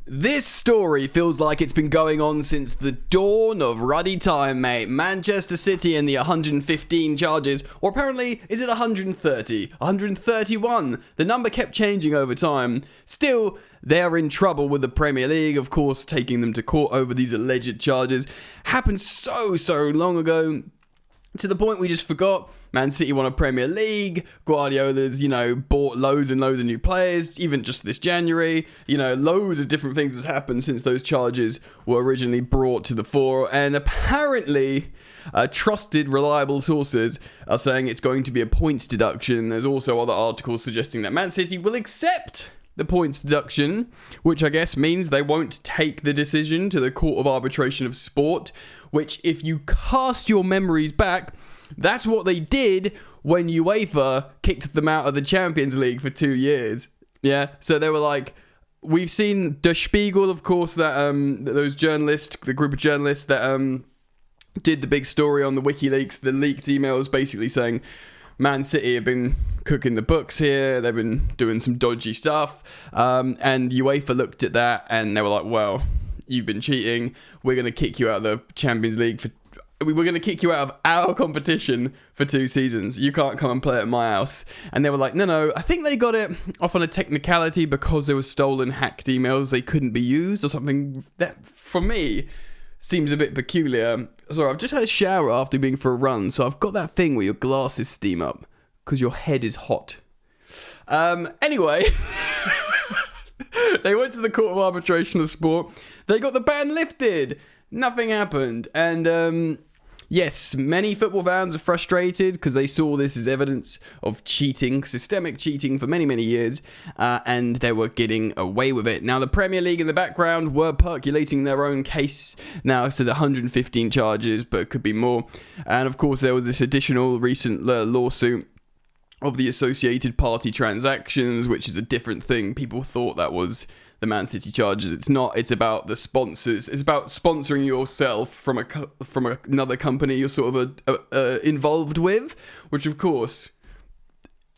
This story feels like it's been going on since the dawn of ruddy time, mate. Manchester City and the 115 charges, or apparently, is it 130? 131? The number kept changing over time. Still, they are in trouble with the Premier League, of course, taking them to court over these alleged charges. Happened so long ago, to the point we just forgot. Man City won a Premier League. Guardiola's, bought loads and loads of new players, even just this January. Loads of different things has happened since those charges were originally brought to the fore. And apparently, trusted, reliable sources are saying it's going to be a points deduction. There's also other articles suggesting that Man City will accept the points deduction, which I guess means they won't take the decision to the Court of Arbitration of Sport, which, if you cast your memories back, that's what they did when UEFA kicked them out of the Champions League for 2 years. Yeah, so they were like, we've seen Der Spiegel, of course, that those journalists, the group of journalists that did the big story on the WikiLeaks, the leaked emails basically saying Man City have been cooking the books here, they've been doing some dodgy stuff, and UEFA looked at that and they were like, well, you've been cheating, we're going to kick you out of the Champions League we're going to kick you out of our competition for 2 seasons. You can't come and play at my house. And they were like, no, I think they got it off on a technicality because there were stolen, hacked emails. They couldn't be used or something. That, for me, seems a bit peculiar. Sorry, I've just had a shower after being for a run, so I've got that thing where your glasses steam up because your head is hot. Anyway, they went to the Court of Arbitration of Sport. They got the ban lifted. Nothing happened. And yes, many football fans are frustrated because they saw this as evidence of cheating, systemic cheating for many years, and they were getting away with it. Now, the Premier League in the background were percolating their own case now, so the 115 charges, but it could be more. And of course, there was this additional recent lawsuit of the associated party transactions, which is a different thing. People thought that was the Man City charges. It's not. It's about the sponsors. It's about sponsoring yourself from another company you're sort of involved with, which of course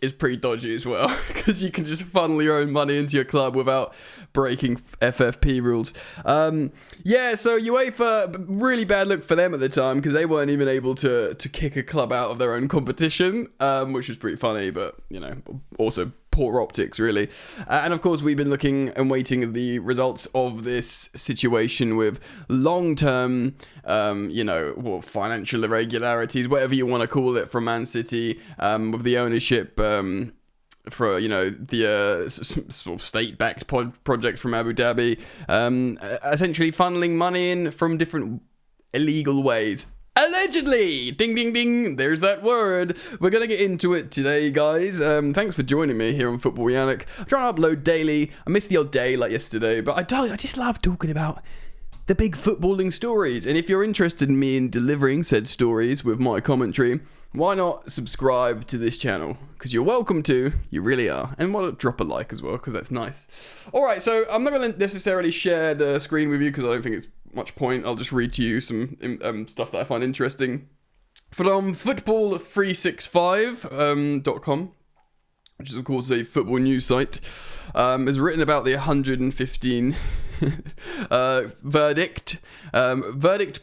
is pretty dodgy as well, because you can just funnel your own money into your club without breaking FFP rules. So UEFA, really bad look for them at the time, because they weren't even able to kick a club out of their own competition, which was pretty funny, but also poor optics, really. And of course, we've been looking and waiting the results of this situation with long-term, financial irregularities, whatever you want to call it, from Man City, with the ownership for the sort of state-backed project from Abu Dhabi, essentially funneling money in from different illegal ways. Allegedly! Ding, ding, ding. There's that word. We're going to get into it today, guys. Thanks for joining me here on Football Yannick. I'm trying to upload daily. I missed the odd day like yesterday, but I just love talking about the big footballing stories. And if you're interested in me in delivering said stories with my commentary, why not subscribe to this channel? Because you're welcome to. You really are. And why not drop a like as well, because that's nice. Alright, so I'm not going to necessarily share the screen with you because I don't think it's much point. I'll just read to you some stuff that I find interesting from football365.com, which is of course a football news site. Is written about the 115 verdict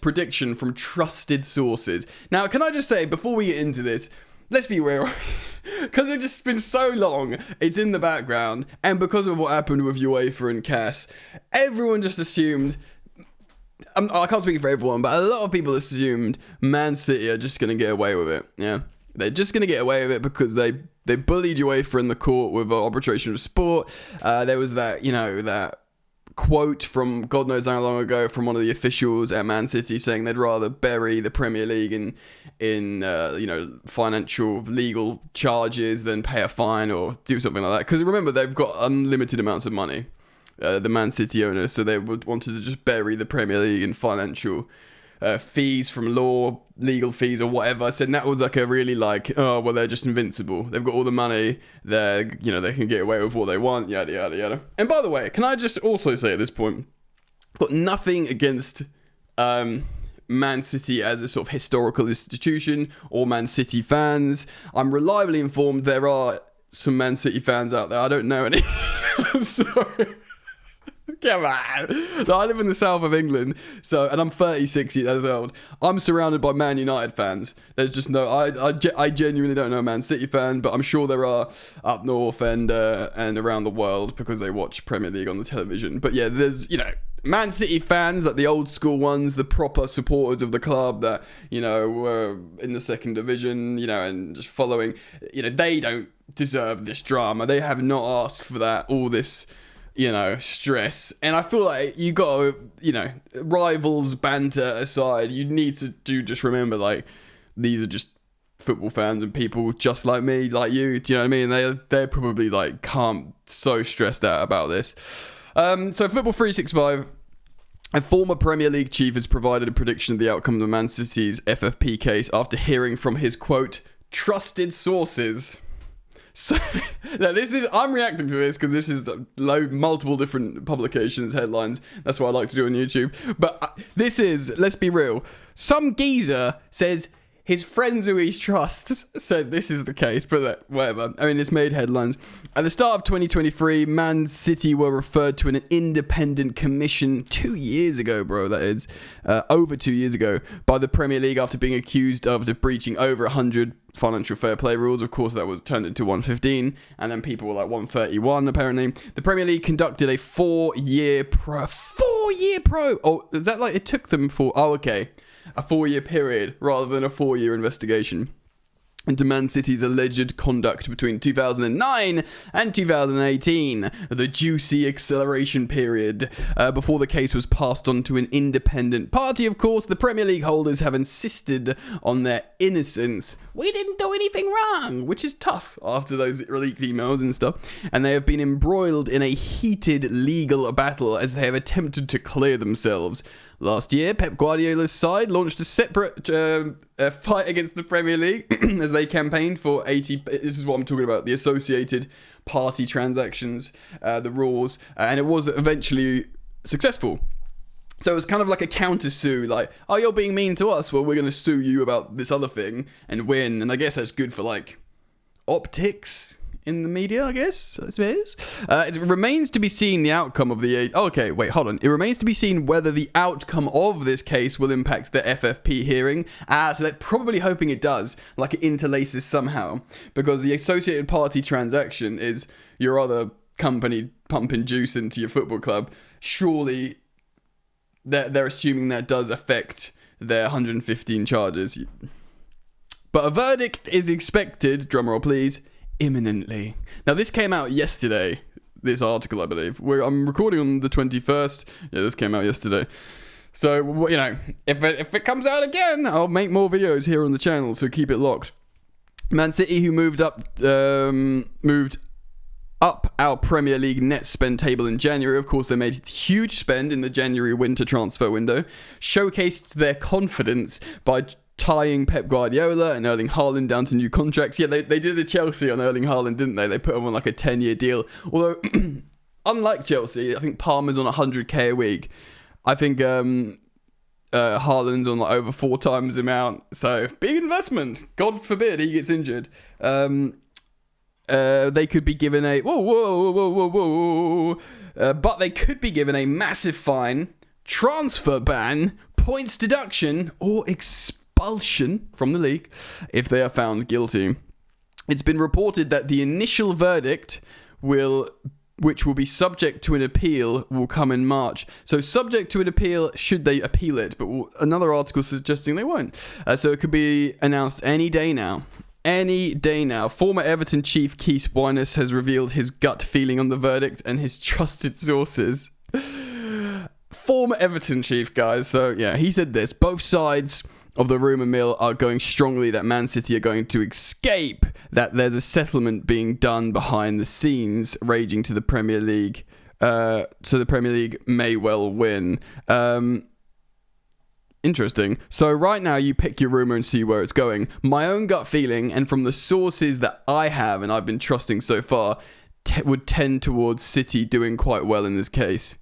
prediction from trusted sources. Now, can I just say, before we get into this, let's be real, because it's just been so long, it's in the background, and because of what happened with UEFA and CAS, everyone just assumed, I can't speak for everyone, but a lot of people assumed Man City are just going to get away with it. Yeah, they're just going to get away with it because they bullied UEFA in the court with arbitration of sport. There was that, that quote from God knows how long ago from one of the officials at Man City saying they'd rather bury the Premier League in financial legal charges than pay a fine or do something like that. Because remember, they've got unlimited amounts of money. The Man City owners, so they wanted to just bury the Premier League in financial fees from law, legal fees or whatever. I said that was like a really they're just invincible. They've got all the money. They can get away with what they want. Yada yada yada. And by the way, can I just also say at this point, I've got nothing against Man City as a sort of historical institution or Man City fans. I'm reliably informed there are some Man City fans out there. I don't know any. I'm sorry. Come on. No, I live in the south of England, and I'm 36 years old. I'm surrounded by Man United fans. There's just no, I genuinely don't know a Man City fan, but I'm sure there are up north and around the world because they watch Premier League on the television. But yeah, there's, Man City fans, like the old school ones, the proper supporters of the club that, were in the second division, and just following, they don't deserve this drama. They have not asked for that, all this, stress. And I feel like you got to, rivals banter aside, you need to just remember, like, these are just football fans and people just like me, like you, do you know what I mean? They're probably like so stressed out about this. So Football 365, a former Premier League chief has provided a prediction of the outcome of the Man City's FFP case after hearing from his, quote, trusted sources. So, now I'm reacting to this because this is multiple different publications, headlines. That's what I like to do on YouTube. But let's be real. Some geezer says his friends who he trusts said this is the case, but whatever. I mean, it's made headlines. At the start of 2023, Man City were referred to an independent commission 2 years ago, bro, that is, over 2 years ago, by the Premier League after being accused of breaching over 100 financial fair play rules. Of course, that was turned into 115, and then people were like 131, apparently. The Premier League conducted a 4-year pro... Oh, is that like it took them for... Oh, okay. A 4-year period rather than a 4-year investigation into Man City's alleged conduct between 2009 and 2018, the juicy acceleration period, before the case was passed on to an independent party. Of course, the Premier League holders have insisted on their innocence. We didn't do anything wrong, which is tough after those leaked emails and stuff. And they have been embroiled in a heated legal battle as they have attempted to clear themselves. Last year, Pep Guardiola's side launched a separate fight against the Premier League as they campaigned for 80... This is what I'm talking about, the associated party transactions, the rules, and it was eventually successful. So it was kind of like a counter-sue, like, oh, you're being mean to us, well, we're going to sue you about this other thing and win. And I guess that's good for, like, optics in the media, I guess, I suppose. It remains to be seen the outcome of the... It remains to be seen whether the outcome of this case will impact the FFP hearing. So they're probably hoping it does, like it interlaces somehow. Because the associated party transaction is your other company pumping juice into your football club. Surely they're assuming that does affect their 115 charges. But a verdict is expected, drumroll please, imminently. Now, this came out yesterday, this article, I believe. I'm recording on the 21st. Yeah, this came out yesterday. So, if it comes out again, I'll make more videos here on the channel, so keep it locked. Man City, who moved up our Premier League net spend table in January. Of course, they made a huge spend in the January winter transfer window, showcased their confidence by tying Pep Guardiola and Erling Haaland down to new contracts. Yeah, they did a Chelsea on Erling Haaland, didn't they? They put him on like a 10-year deal. Although, unlike Chelsea, I think Palmer's on 100k a week. I think Haaland's on like over 4 times the amount. So, big investment. God forbid he gets injured. They could be given a... but they could be given a massive fine, transfer ban, points deduction, or expulsion from the league if they are found guilty. It's been reported that the initial verdict which will be subject to an appeal, will come in March. So subject to an appeal, should they appeal it, but another article suggesting they won't. So it could be announced any day now. Any day now. Former Everton chief Keith Winus has revealed his gut feeling on the verdict and his trusted sources. Former Everton chief, guys. So yeah, he said this. Both sides of the rumour mill are going strongly that Man City are going to escape, that there's a settlement being done behind the scenes raging to the Premier League. So the Premier League may well win. Interesting. So right now you pick your rumour and see where it's going. My own gut feeling, and from the sources that I have and I've been trusting so far, would tend towards City doing quite well in this case.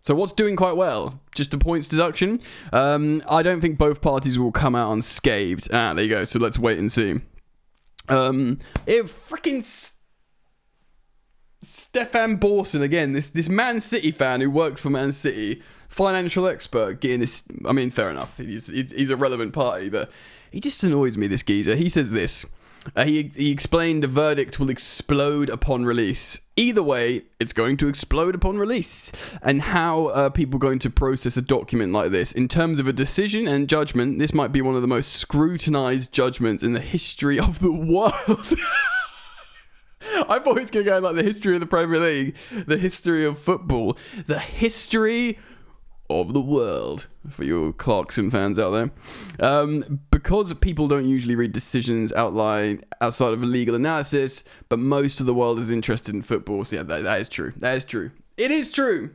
So what's doing quite well? Just a points deduction? I don't think both parties will come out unscathed. There you go. So let's wait and see. It freaking... Stefan Borson again, this Man City fan who worked for Man City, financial expert, getting this. I mean, fair enough. He's a relevant party, but he just annoys me. This geezer. He says this. He explained the verdict will explode upon release. Either way, it's going to explode upon release. And how are people going to process a document like this? In terms of a decision and judgment, this might be one of the most scrutinized judgments in the history of the world. I thought he was going to go like the history of the Premier League, the history of football, the history of the world, for you Clarkson fans out there. Because people don't usually read decisions outlined outside of a legal analysis, but most of the world is interested in football. So yeah, that is true. That is true. It is true.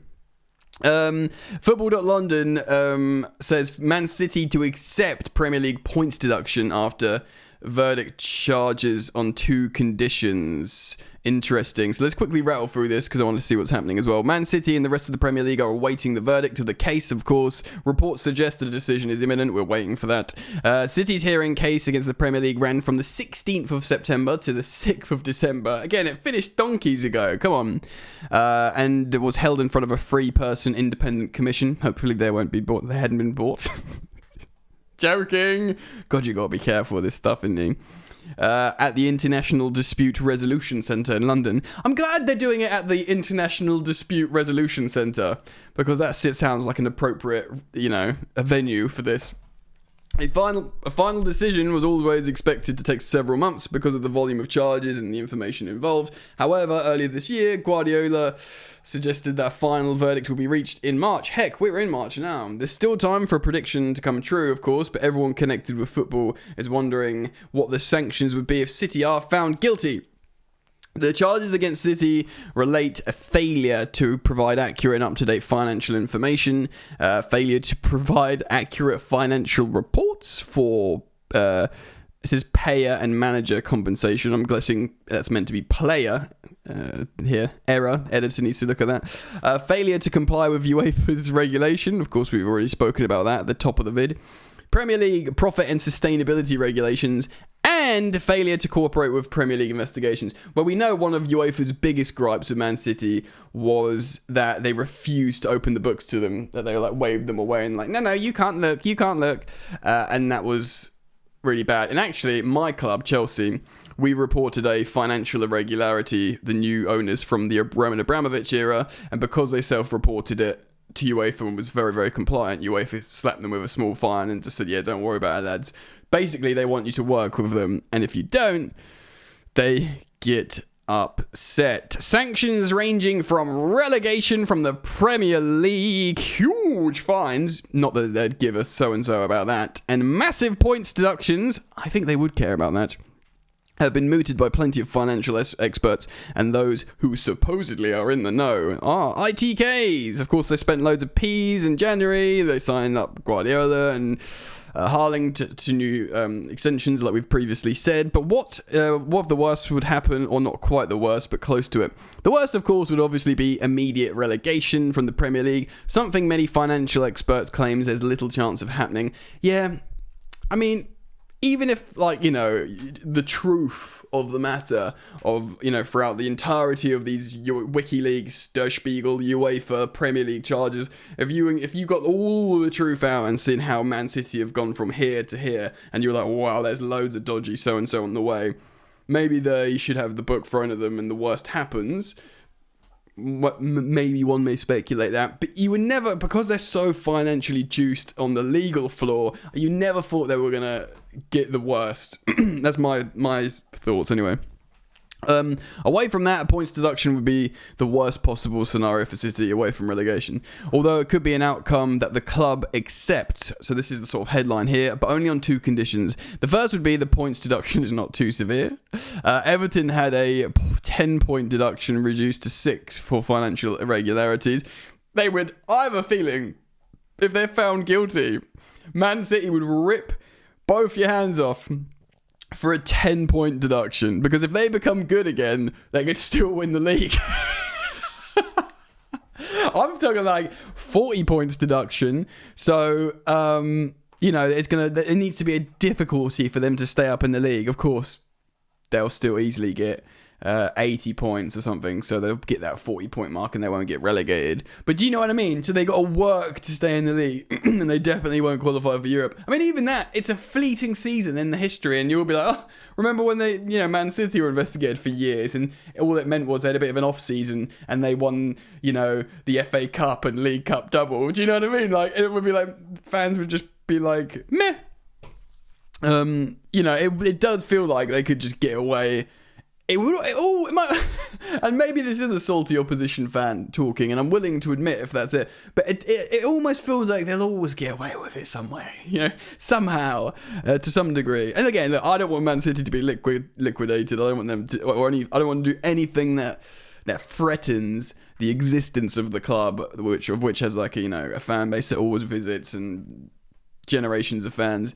Football.London says Man City to accept Premier League points deduction after verdict charges on 2 conditions. Interesting. So let's quickly rattle through this because I want to see what's happening as well. Man City and the rest of the Premier League are awaiting the verdict of the case, of course. Reports suggest a decision is imminent. We're waiting for that. City's hearing case against the Premier League ran from the 16th of September to the 6th of December. Again, it finished donkeys ago. Come on. And it was held in front of a 3-person independent commission. Hopefully they won't be bought. They hadn't been bought. Joking. God, you gotta be careful with this stuff, isn't you? At the International Dispute Resolution Centre in London. I'm glad they're doing it at the International Dispute Resolution Centre, because that sounds like an appropriate, a venue for this. A final decision was always expected to take several months because of the volume of charges and the information involved. However, earlier this year, Guardiola suggested that a final verdict will be reached in March. Heck, we're in March now. There's still time for a prediction to come true, of course, but everyone connected with football is wondering what the sanctions would be if City are found guilty. The charges against City relate a failure to provide accurate and up-to-date financial information, failure to provide accurate financial reports for, it says payer and manager compensation. I'm guessing that's meant to be player here. Error. Editor needs to look at that. Failure to comply with UEFA's regulation. Of course, we've already spoken about that at the top of the vid. Premier League profit and sustainability regulations, and failure to cooperate with Premier League investigations. Well, we know one of UEFA's biggest gripes with Man City was that they refused to open the books to them, that they waved them away and no, you can't look. And that was really bad. And actually, my club, Chelsea, we reported a financial irregularity, the new owners from the Roman Abramovich era, and because they self-reported it to UEFA and was very, very compliant, UEFA slapped them with a small fine and just said, yeah, don't worry about it, lads. Basically, they want you to work with them, and if you don't, they get upset. Sanctions ranging from relegation from the Premier League, huge fines, not that they'd give us so-and-so about that, and massive points deductions, I think they would care about that, have been mooted by plenty of financial experts and those who supposedly are in the know. ITKs. Of course, they spent loads of P's in January. They signed up Guardiola and Harling to new extensions, like we've previously said. But what of the worst would happen, or not quite the worst, but close to it? The worst, of course, would obviously be immediate relegation from the Premier League, something many financial experts claims there's little chance of happening. Yeah, I mean, even if, the truth of the matter of, throughout the entirety of these WikiLeaks, Der Spiegel, UEFA, Premier League charges, if you got all the truth out and seen how Man City have gone from here to here, and you're like, wow, there's loads of dodgy so-and-so on the way, maybe they should have the book thrown at them and the worst happens. Maybe one may speculate that, but you would never, because they're so financially juiced on the legal floor, you never thought they were going to get the worst. That's my thoughts anyway. Away from that, a points deduction would be the worst possible scenario for City away from relegation. Although it could be an outcome that the club accepts. So this is the sort of headline here, but only on 2 conditions. The first would be the points deduction is not too severe. Everton had a 10-point deduction reduced to 6 for financial irregularities. They would, I have a feeling, if they're found guilty, Man City would rip both your hands off for a 10-point deduction, because if they become good again, they could still win the league. I'm talking 40 points deduction. So, it needs to be a difficulty for them to stay up in the league. Of course, they'll still easily get 80 points or something, so they'll get that 40-point mark and they won't get relegated. But do you know what I mean? So they got to work to stay in the league, and they definitely won't qualify for Europe. I mean, even that, it's a fleeting season in the history, and you'll be like, oh, remember when they, Man City were investigated for years, and all it meant was they had a bit of an off season, and they won, the FA Cup and League Cup double. Do you know what I mean? Like, it would be like, fans would just be like, meh. It does feel like they could just get away. It might, and maybe this is a salty opposition fan talking, and I'm willing to admit if that's it. But it almost feels like they'll always get away with it some way, somehow, to some degree. And again, look, I don't want Man City to be liquidated. I don't want them to, I don't want to do anything that threatens the existence of the club, which has like a fan base that always visits and generations of fans.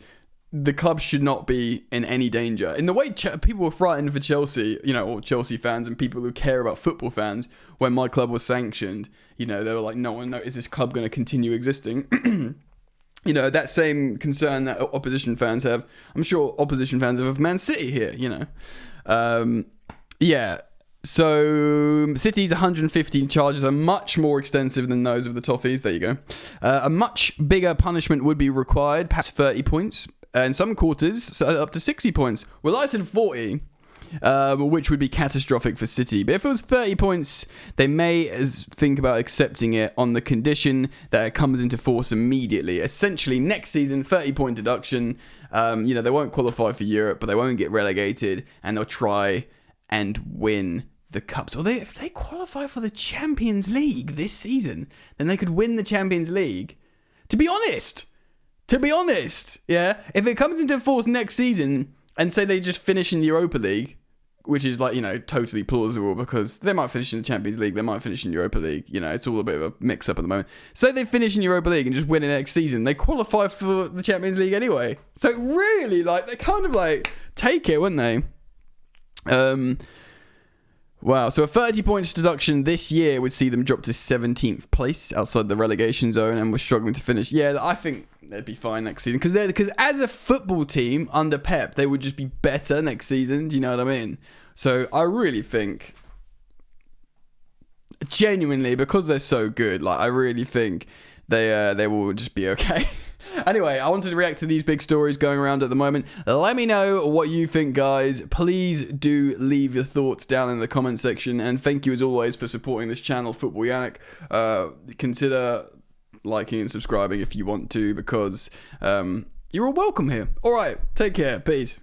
The club should not be in any danger. In the way people were frightened for Chelsea, or Chelsea fans and people who care about football fans, when my club was sanctioned, they were like, no one knows, is this club going to continue existing? That same concern that opposition fans have, I'm sure opposition fans have of Man City here, So, City's 115 charges are much more extensive than those of the Toffees. There you go. A much bigger punishment would be required, perhaps 30 points. In some quarters, up to 60 points. Well, I said 40, which would be catastrophic for City. But if it was 30 points, they may think about accepting it on the condition that it comes into force immediately. Essentially, next season, 30-point deduction. They won't qualify for Europe, but they won't get relegated, and they'll try and win the cups. Or if they qualify for the Champions League this season, then they could win the Champions League. To be honest, yeah, if it comes into force next season and say they just finish in the Europa League, which is like, totally plausible because they might finish in the Champions League, they might finish in Europa League, it's all a bit of a mix up at the moment. So they finish in Europa League and just win it next season, they qualify for the Champions League anyway. So really, they kind of take it, wouldn't they? Wow, so a 30 points deduction this year would see them drop to 17th place outside the relegation zone, and we're struggling to finish. Yeah, I think they'd be fine next season because as a football team under Pep, they would just be better next season. Do you know what I mean? So I really think, genuinely, because they're so good, I really think they will just be okay. Anyway, I wanted to react to these big stories going around at the moment. Let me know what you think, guys. Please do leave your thoughts down in the comment section. And thank you, as always, for supporting this channel, Football Yannick. Consider liking and subscribing if you want to, because you're all welcome here. All right, take care. Peace.